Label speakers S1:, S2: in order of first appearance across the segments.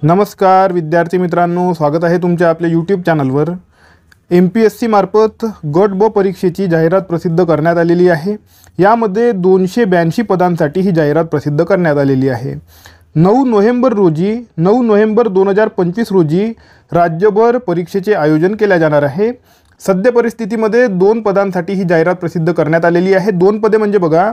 S1: नमस्कार विद्यार्थी मित्रांनो, स्वागत आहे तुमच्या आपल्या यूट्यूब चॅनलवर। MPSC मार्फत गट ब परीक्षेची जाहिरात प्रसिद्ध करण्यात आलेली आहे। यामध्ये 282 पदांसाठी ही जाहिरात प्रसिद्ध करण्यात आलेली आहे। 9 नोव्हेंबर 2025 रोजी राज्यभर परीक्षेचे आयोजन केले जाणार आहे। सध्या परिस्थितीमध्ये 2 पदांसाठी ही जाहिरात प्रसिद्ध करण्यात आलेली आहे। 2 पदे म्हणजे बघा,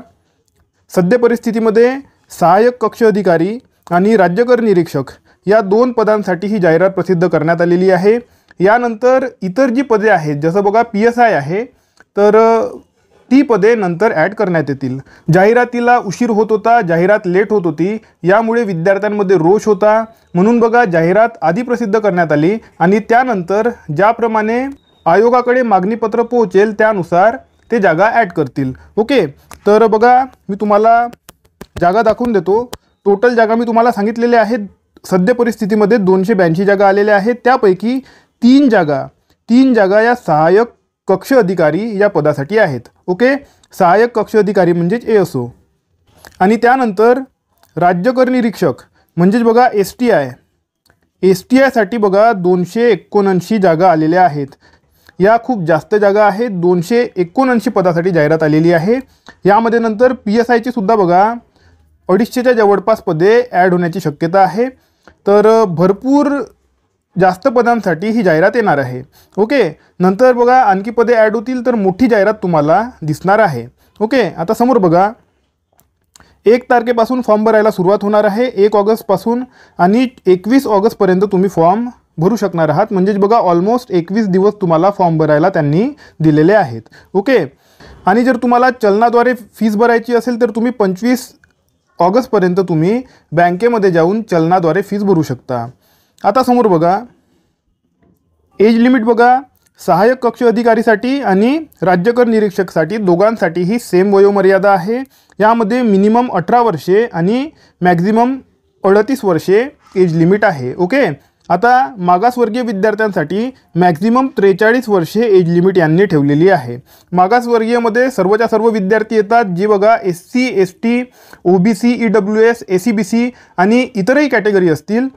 S1: सध्या परिस्थितीमध्ये सहाय्यक कक्ष अधिकारी आणि राज्यकर निरीक्षक या 2 पदांसाठी ही जाहिरात प्रसिद्ध करण्यात आलेली आहे। यानंतर इतर जी पदे आहेत, जसं बघा PSI आहे, तर ती पदे नंतर ॲड करण्यात येतील। जाहिरातीला उशीर होत होता, जाहिरात लेट होत होती, यामुळे विद्यार्थ्यांमध्ये रोष होता। म्हणून बघा, जाहिरात आधी प्रसिद्ध करण्यात आली आणि त्यानंतर ज्याप्रमाणे आयोगाकडे मागणीपत्र पोहोचेल त्यानुसार ते जागा ॲड करतील। ओके, तर बघा मी तुम्हाला जागा दाखवून देतो। टोटल जागा मी तुम्हाला सांगितलेले आहेत। सध्या परिस्थितीमध्ये 282 जागा आलेल्या आहेत। त्यापैकी 3 जागा या सहाय्यक कक्ष अधिकारी या पदासाठी आहेत। ओके, सहाय्यक कक्ष अधिकारी म्हणजेच ASO। आणि त्यानंतर राज्यकर निरीक्षक म्हणजेच बघा STI साठी बघा 279 जागा आलेल्या आहेत। या खूप जास्त जागा आहेत। 279 पदासाठी जाहिरात आलेली आहे। यामध्ये नंतर PSI ची सुद्धा बघा 250च्या जवळपास पदे ॲड होण्याची शक्यता आहे। तर भरपूर जास्त पदांसाठी ही जाहिरात येणार आहे। ओके, नंतर बघा आणखी पदे ॲड होतील तर मोठी जाहिरात तुम्हाला दिसणार आहे। ओके, आता समोर बघा, 1 तारखेपासून फॉर्म भरायला सुरुवात होणार आहे। 1 ऑगस्टपासून आणि 21 ऑगस्टपर्यंत तुम्ही फॉर्म भरू शकणार आहात। म्हणजेच बघा ऑलमोस्ट 21 दिवस तुम्हाला फॉर्म भरायला त्यांनी दिलेले आहेत। ओके, आणि जर तुम्हाला चलनाद्वारे फीस भरायची असेल तर तुम्ही 25 ऑगस्टपर्यंत तुम्ही बँकेमध्ये जाऊन चलनाद्वारे फीस भरू शकता। आता समोर बघा, एज लिमिट बघा, सहाय्यक कक्ष अधिकारीसाठी आणि राज्यकर निरीक्षकसाठी दोघांसाठीही सेम वयोमर्यादा आहे। यामध्ये मिनिमम 18 वर्षे आणि मॅक्झिमम 38 वर्षे एज लिमिट आहे। ओके, आता मागासवर्गीय विद्यार्थ्यांसाठी मॅक्झिमम 43 वर्षे एज लिमिट यांनी ठेवलेली आहे। मागासवर्गीयमध्ये सर्वच्या सर्व विद्यार्थी येतात, जे बघा SC ST OBC EWS ACBC आणि इतरही कॅटेगरी असतील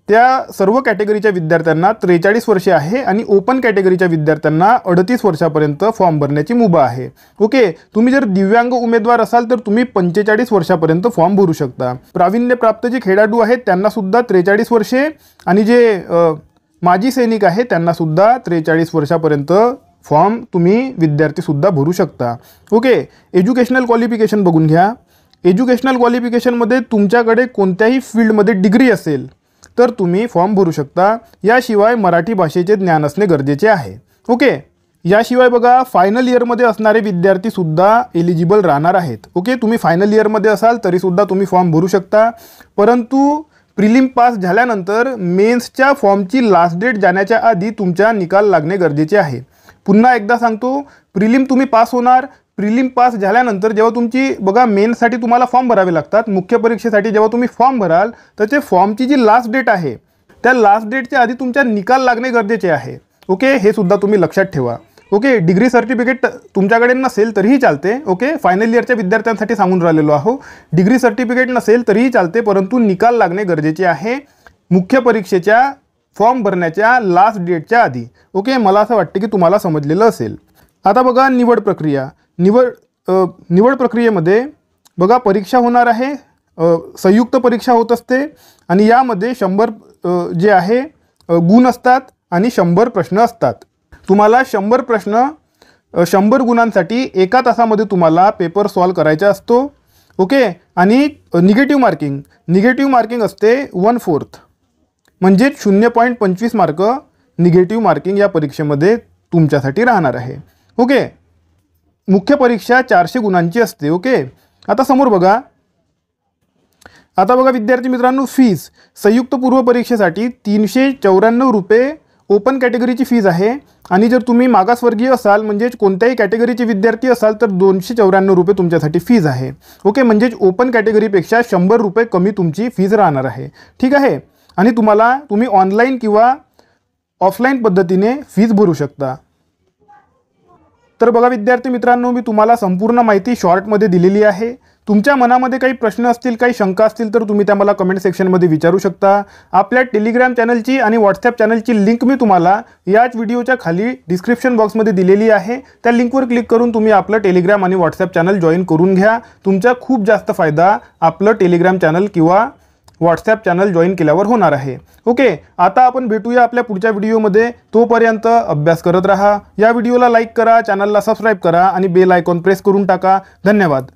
S1: त्या सर्व कॅटेगरीच्या विद्यार्थ्यांना 43 वर्षे आहे आणि ओपन कॅटेगरीच्या विद्यार्थ्यांना 38 वर्षापर्यंत फॉर्म भरण्याची मुभा आहे। ओके, तुम्ही जर दिव्यांग उमेदवार असाल तर तुम्ही 45 वर्षापर्यंत फॉर्म भरू शकता। प्रावीण्यप्राप्त जे खेळाडू आहेत त्यांना सुद्धा 43 वर्षे आणि जे माजी सैनिक आहेत त्यांना सुद्धा 43 वर्षापर्यंत फॉर्म तुम्ही विद्यार्थीसुद्धा भरू शकता। ओके, एज्युकेशनल क्वालिफिकेशन बघून घ्या। एज्युकेशनल क्वालिफिकेशनमध्ये तुमच्याकडे कोणत्याही फील्डमध्ये डिग्री असेल तर तुम्ही फॉर्म भरू शकता। याशिवाय मराठी भाषेचे ज्ञान असणे गरजेचे आहे। ओके, याशिवाय बघा फायनल इयरमध्ये असणारे विद्यार्थीसुद्धा एलिजिबल राहणार आहेत। ओके, तुम्ही फायनल इयरमध्ये असाल तरीसुद्धा तुम्ही फॉर्म भरू शकता, परंतु प्रिलिम पास झाल्यानंतर मेन्सच्या फॉर्मची लास्ट डेट जाण्याच्या आधी तुमचा निकाल लागणे गरजेचे आहे। पुन्हा एकदा सांगतो, प्रिलिम तुम्ही पास होणार, प्रिलिम पास झाल्यानंतर जेव्हा तुमची बघा मेन्ससाठी तुम्हाला फॉर्म भरावे लागतात। मुख्य परीक्षेसाठी जेव्हा तुम्ही फॉर्म भराल तर ते फॉर्मची जी लास्ट डेट आहे त्या लास्ट डेटच्या आधी तुमचा निकाल लागणे गरजेचे आहे। ओके, हे सुद्धा तुम्ही लक्षात ठेवा। ओके, डिग्री सर्टिफिकेट तुमच्याकडे नसेल तरीही चालते। ओके, फायनल इयरच्या विद्यार्थ्यांसाठी सांगून राहिलेलो आहो, डिग्री सर्टिफिकेट नसेल तरीही चालते, परंतु निकाल लागणे गरजेचे आहे मुख्य परीक्षेच्या फॉर्म भरण्याच्या लास्ट डेटच्या आधी। ओके, मला असं वाटतं की तुम्हाला समजलेलं असेल। आता बघा निवड प्रक्रिया। निवड प्रक्रियेमध्ये बघा परीक्षा होणार आहे, संयुक्त परीक्षा होत असते आणि यामध्ये 100 जे आहे गुण असतात आणि 100 प्रश्न असतात। तुम्हाला 100 प्रश्न 100 गुणांसाठी 1 तासामध्ये तुम्हाला पेपर सॉल्व करायचा असतो। ओके, आणि निगेटिव्ह मार्किंग असते 1/4, म्हणजे 0.25 मार्क निगेटिव्ह मार्किंग या परीक्षेमध्ये तुमच्यासाठी राहणार आहे। ओके, मुख्य परीक्षा 400 गुणांची असते। ओके, आता समोर बघा, विद्यार्थी मित्रांनो, फीस संयुक्त पूर्व परीक्षेसाठी 394 रुपये ओपन कॅटेगरीची फीज आहे आणि जर तुम्ही मागासवर्गीय असाल म्हणजेच कोणत्याही कॅटेगरीचे विद्यार्थी असाल तर 294 रुपये तुमच्यासाठी फीज आहे। ओके, म्हणजेच ओपन कॅटेगरीपेक्षा 100 रुपये कमी तुमची फीज राहणार आहे। ठीक आहे, आणि तुम्ही ऑनलाईन किंवा ऑफलाईन पद्धतीने फीज भरू शकता। तर बघा विद्यार्थी मित्रांनो, मी तुम्हाला संपूर्ण माहिती शॉर्टमध्ये दिलेली आहे। तुमच्या मनामध्ये काही प्रश्न असतील, काही शंका असतील तर तुम्ही त्या मला कमेंट सेक्शनमध्ये विचारू शकता. आपल्या टेलिग्राम चॅनलची आणि व्हॉट्सॲप चॅनलची लिंक मी तुम्हाला याच व्हिडिओच्या खाली डिस्क्रिप्शन बॉक्समध्ये दिलेली आहे. त्या लिंकवर क्लिक करून तुम्ही आपलं टेलिग्राम आणि व्हॉट्सॲप चॅनल जॉईन करून घ्या. तुमचा खूप जास्त फायदा आपलं टेलिग्राम चॅनल किंवा व्हॉट्सॲप चॅनल जॉईन केल्यावर होणार आहे. ओके, आता आपण भेटूया आपल्या पुढच्या व्हिडिओमध्ये. तोपर्यंत अभ्यास करत राहा. या व्हिडिओला लाईक करा, चॅनलला सबस्क्राईब करा आणि बेल आयकॉन प्रेस करून टाका. धन्यवाद.